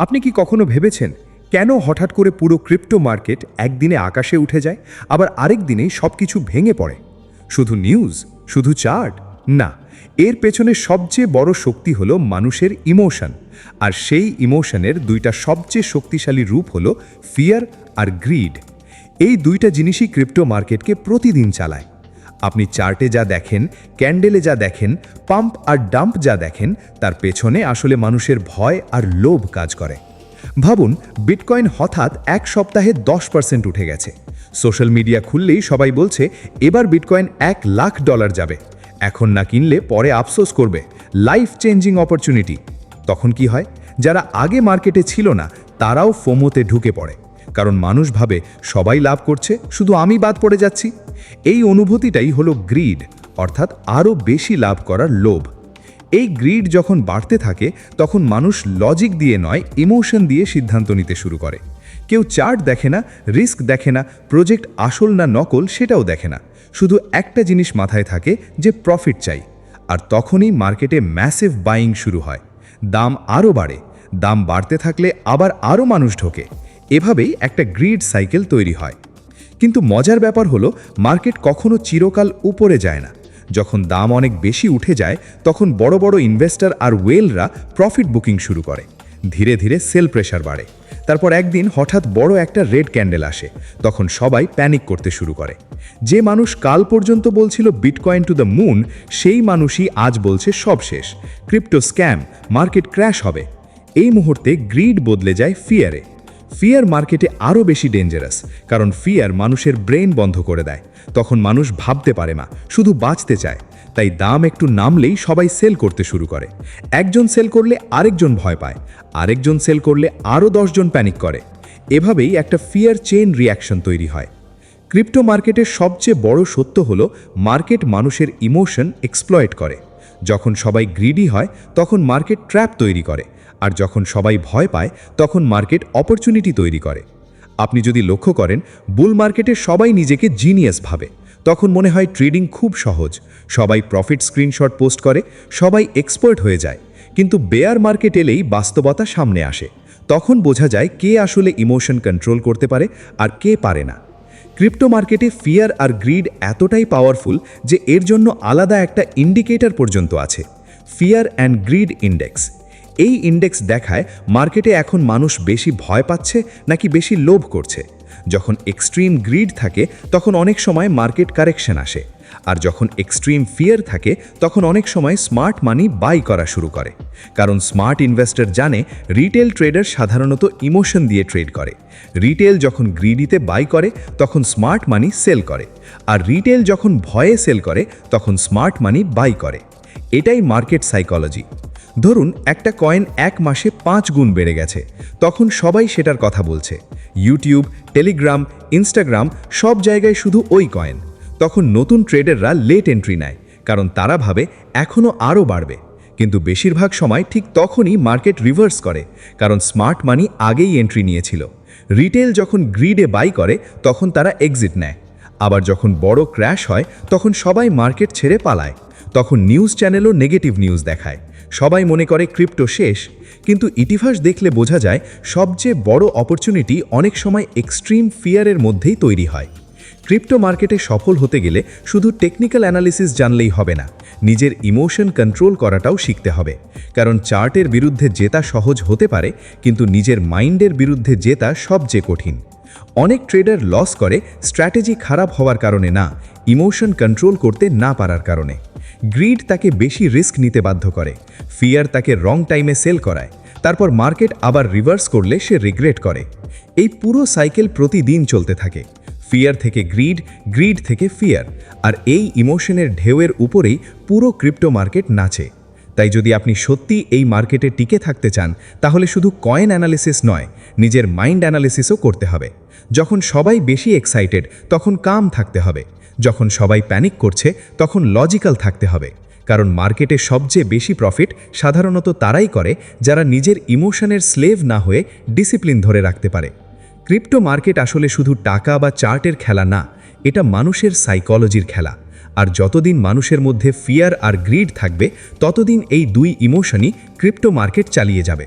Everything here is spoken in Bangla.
আপনি কি কখনো ভেবেছেন কেন হঠাৎ করে পুরো ক্রিপ্টো মার্কেট একদিনে আকাশে উঠে যায়, আবার আরেক দিনেই সব কিছু ভেঙে পড়ে? শুধু নিউজ, শুধু চার্ট না, এর পেছনে সবচেয়ে বড় শক্তি হলো মানুষের ইমোশন। আর সেই ইমোশনের দুইটা সবচেয়ে শক্তিশালী রূপ হলো ফিয়ার আর গ্রিড। এই দুইটা জিনিসই ক্রিপ্টো মার্কেটকে প্রতিদিন চালায়। আপনি চার্টে যা দেখেন, ক্যান্ডেলে যা দেখেন, পাম্প আর ডাম্প যা দেখেন, তার পেছনে আসলে মানুষের ভয় আর লোভ কাজ করে। ভাবুন, বিটকয়েন হঠাৎ এক সপ্তাহে 10% উঠে গেছে। সোশ্যাল মিডিয়া খুললেই সবাই বলছে এবার বিটকয়েন $1,00,000 যাবে, এখন না কিনলে পরে আফসোস করবে, লাইফ চেঞ্জিং অপরচুনিটি। তখন কি হয়? যারা আগে মার্কেটে ছিল না তারাও ফোমোতে ঢুকে পড়ে, কারণ মানুষ ভাবে সবাই লাভ করছে, শুধু আমি বাদ পড়ে যাচ্ছি। এই অনুভূতিটাই হলো গ্রিড, অর্থাৎ আরও বেশি লাভ করার লোভ। এই গ্রিড যখন বাড়তে থাকে তখন মানুষ লজিক দিয়ে নয়, ইমোশন দিয়ে সিদ্ধান্ত নিতে শুরু করে। কেউ চার্ট দেখে না, রিস্ক দেখে না, প্রজেক্ট আসল না নকল সেটাও দেখে না, শুধু একটা জিনিস মাথায় থাকে যে প্রফিট চাই। আর তখনই মার্কেটে ম্যাসিভ বাইং শুরু হয়, দাম আরও বাড়ে, দাম বাড়তে থাকলে আবার আরও মানুষ ঢোকে। এভাবেই একটা গ্রিড সাইকেল তৈরি হয়। কিন্তু মজার ব্যাপার হলো, মার্কেট কখনো চিরকাল উপরে যায় না। যখন দাম অনেক বেশি উঠে যায় তখন বড় বড় ইনভেস্টর আর ওয়েলরা প্রফিট বুকিং শুরু করে। ধীরে ধীরে সেল প্রেশার বাড়ে। তারপর একদিন হঠাৎ বড় একটা রেড ক্যান্ডেল আসে, তখন সবাই প্যানিক করতে শুরু করে। যে মানুষ কাল পর্যন্ত বলছিল বিটকয়েন টু দ্য মুন, সেই মানুষই আজ বলছে সব শেষ, ক্রিপ্টো স্ক্যাম, মার্কেট ক্র্যাশ হবে। এই মুহূর্তে গ্রিড বদলে যায় ফিয়ারে। ফিয়ার মার্কেটে আরও বেশি ডেঞ্জারাস, কারণ ফিয়ার মানুষের ব্রেন বন্ধ করে দেয়। তখন মানুষ ভাবতে পারে না, শুধু বাঁচতে চায়। তাই দাম একটু নামলেই সবাই সেল করতে শুরু করে। একজন সেল করলে আরেকজন ভয় পায়, আরেকজন সেল করলে আরও 10 জন প্যানিক করে। এভাবেই একটা ফিয়ার চেইন রিঅ্যাকশন তৈরি হয়। ক্রিপ্টো মার্কেটের সবচেয়ে বড় সত্য হলো, মার্কেট মানুষের ইমোশন এক্সপ্লয়েট করে। যখন সবাই গ্রিডি হয় তখন মার্কেট ট্র্যাপ তৈরি করে, আর যখন সবাই ভয় পায় তখন মার্কেট অপরচুনিটি তৈরি করে। আপনি যদি লক্ষ্য করেন, বুল মার্কেটে সবাই নিজেকে জিনিয়াস ভাবে। তখন মনে হয় ট্রেডিং খুব সহজ, সবাই প্রফিট স্ক্রিনশট পোস্ট করে, সবাই এক্সপার্ট হয়ে যায়। কিন্তু বেয়ার মার্কেট এলেই বাস্তবতা সামনে আসে। তখন বোঝা যায় কে আসলে ইমোশন কন্ট্রোল করতে পারে আর কে পারে না। ক্রিপ্টো মার্কেটে ফিয়ার আর গ্রিড এতটাই পাওয়ারফুল যে এর জন্য আলাদা একটা ইন্ডিকেটর পর্যন্ত আছে, ফিয়ার অ্যান্ড গ্রিড ইন্ডেক্স। এই ইন্ডেক্স দেখায় মার্কেটে এখন মানুষ বেশি ভয় পাচ্ছে নাকি বেশি লোভ করছে। যখন এক্সট্রিম গ্রিড থাকে তখন অনেক সময় মার্কেট কারেকশন আসে, আর যখন এক্সট্রিম ফিয়ার থাকে তখন অনেক সময় স্মার্ট মানি বাই করা শুরু করে। কারণ স্মার্ট ইনভেস্টর জানে রিটেল ট্রেডার সাধারণত ইমোশন দিয়ে ট্রেড করে। রিটেল যখন গ্রিডিতে বাই করে তখন স্মার্ট মানি সেল করে, আর রিটেল যখন ভয়ে সেল করে তখন স্মার্ট মানি বাই করে। এটাই মার্কেট সাইকোলজি। ধরুন একটা কয়েন এক মাসে 5 গুণ বেড়ে গেছে, তখন সবাই সেটার কথা বলছে। ইউটিউব, টেলিগ্রাম, ইনস্টাগ্রাম সব জায়গায় শুধু ওই কয়েন। তখন নতুন ট্রেডাররা লেট এন্ট্রি নেয়, কারণ তারা ভাবে এখনও আরও বাড়বে। কিন্তু বেশিরভাগ সময় ঠিক তখনই মার্কেট রিভার্স করে, কারণ স্মার্ট মানি আগেই এন্ট্রি নিয়েছিল। রিটেল যখন গ্রিডে বাই করে তখন তারা এক্সিট নেয়। আবার যখন বড় ক্র্যাশ হয় তখন সবাই মার্কেট ছেড়ে পালায়। তখন নিউজ চ্যানেলও নেগেটিভ নিউজ দেখায়, সবাই মনে করে ক্রিপ্টো শেষ। কিন্তু ইতিহাস দেখলে বোঝা যায় সবচেয়ে বড় অপরচুনিটি অনেক সময় এক্সট্রিম ফিয়ারের মধ্যেই তৈরি হয়। ক্রিপ্টো মার্কেটে সফল হতে গেলে শুধু টেকনিক্যাল অ্যানালিসিস জানলেই হবে না, নিজের ইমোশন কন্ট্রোল করাটাও শিখতে হবে। কারণ চার্টের বিরুদ্ধে জেতা সহজ হতে পারে, কিন্তু নিজের মাইন্ডের বিরুদ্ধে জেতা সবচেয়ে কঠিন। অনেক ট্রেডার লস করে স্ট্র্যাটেজি খারাপ হওয়ার কারণে না, ইমোশন কন্ট্রোল করতে না পারার কারণে। গ্রিড তাকে বেশি রিস্ক নিতে বাধ্য করে, ফিয়ার তাকে রং টাইমে সেল করায়, তারপর মার্কেট আবার রিভার্স করলে সে রিগ্রেট করে। এই পুরো সাইকেল প্রতিদিন চলতে থাকে, ফিয়ার থেকে গ্রিড, গ্রিড থেকে ফিয়ার, আর এই ইমোশনের ঢেউয়ের উপরেই পুরো ক্রিপ্টো মার্কেট নাচে। তাই যদি আপনি সত্যি এই মার্কেটে টিকে থাকতে চান, তাহলে শুধু কয়েন অ্যানালিসিস নয়, নিজের মাইন্ড অ্যানালিসিসও করতে হবে। যখন সবাই বেশি এক্সাইটেড তখন কাম থাকতে হবে, যখন সবাই প্যানিক করছে তখন লজিক্যাল থাকতে হবে। কারণ মার্কেটে সবচেয়ে বেশি প্রফিট সাধারণত তারাই করে যারা নিজের ইমোশনের স্লেভ না হয়ে ডিসিপ্লিন ধরে রাখতে পারে। ক্রিপ্টো মার্কেট আসলে শুধু টাকা বা চার্টের খেলা না, এটা মানুষের সাইকোলজির খেলা। আর যতদিন মানুষের মধ্যে ফিয়ার আর গ্রিড থাকবে ততদিন এই দুই ইমোশনই ক্রিপ্টো মার্কেট চালিয়ে যাবে।